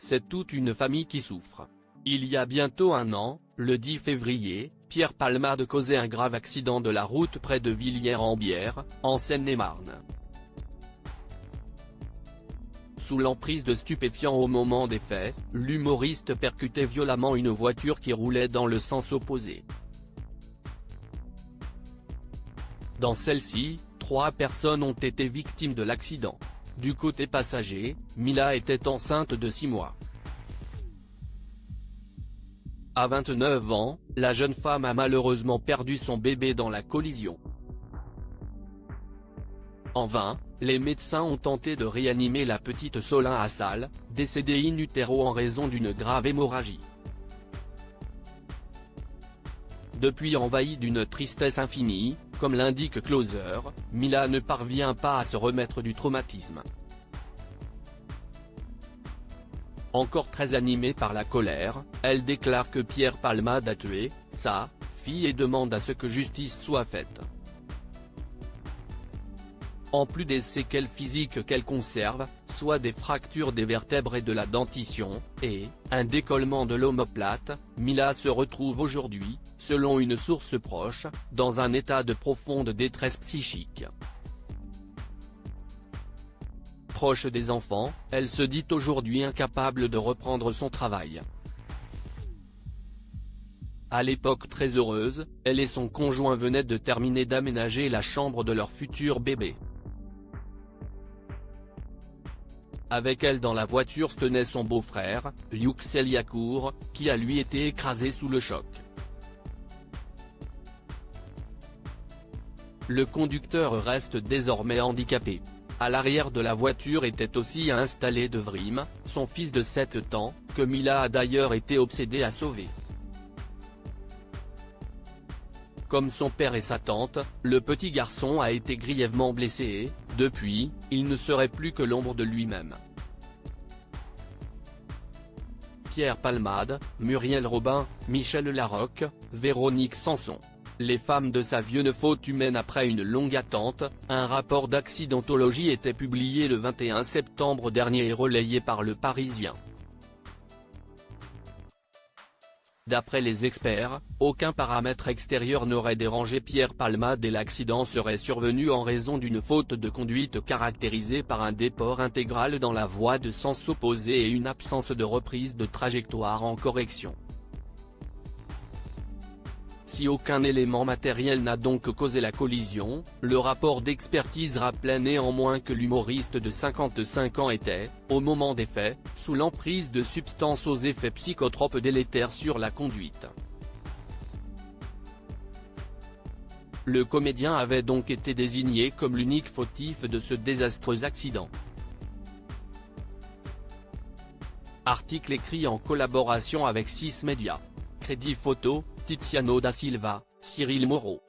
c'est toute une famille qui souffre. Il y a bientôt un an, le 10 février, Pierre Palmade causait un grave accident de la route près de Villiers-en-Bière, en Seine-et-Marne. Sous l'emprise de stupéfiants au moment des faits, l'humoriste percutait violemment une voiture qui roulait dans le sens opposé. Dans celle-ci, 3 personnes ont été victimes de l'accident. Du côté passager, Mila était enceinte de 6 mois. À 29 ans, la jeune femme a malheureusement perdu son bébé dans la collision. En vain, les médecins ont tenté de réanimer la petite Solin Assal, décédée in utero en raison d'une grave hémorragie. Depuis envahie d'une tristesse infinie, comme l'indique Closer, Mila ne parvient pas à se remettre du traumatisme. Encore très animée par la colère, elle déclare que Pierre Palmade a tué sa fille et demande à ce que justice soit faite. En plus des séquelles physiques qu'elle conserve, soit des fractures des vertèbres et de la dentition, et un décollement de l'omoplate, Mila se retrouve aujourd'hui, selon une source proche, dans un état de profonde détresse psychique. Proche des enfants, elle se dit aujourd'hui incapable de reprendre son travail. À l'époque très heureuse, elle et son conjoint venaient de terminer d'aménager la chambre de leur futur bébé. Avec elle dans la voiture se tenait son beau-frère, Yüksel Yakour, qui a lui été écrasé sous le choc. Le conducteur reste désormais handicapé. À l'arrière de la voiture était aussi installé Devrim, son fils de 7 ans, que Mila a d'ailleurs été obsédée à sauver. Comme son père et sa tante, le petit garçon a été grièvement blessé et, depuis, il ne serait plus que l'ombre de lui-même. Pierre Palmade, Muriel Robin, Michel Larocque, Véronique Sanson. Les femmes de sa vieune faute humaine après une longue attente, un rapport d'accidentologie était publié le 21 septembre dernier et relayé par Le Parisien. D'après les experts, aucun paramètre extérieur n'aurait dérangé Pierre Palmade et l'accident serait survenu en raison d'une faute de conduite caractérisée par un déport intégral dans la voie de sens opposé et une absence de reprise de trajectoire en correction. Si aucun élément matériel n'a donc causé la collision, le rapport d'expertise rappelait néanmoins que l'humoriste de 55 ans était, au moment des faits, sous l'emprise de substances aux effets psychotropes délétères sur la conduite. Le comédien avait donc été désigné comme l'unique fautif de ce désastreux accident. Article écrit en collaboration avec 6 médias. Crédit photo, Tiziano da Silva, Cyril Moreau.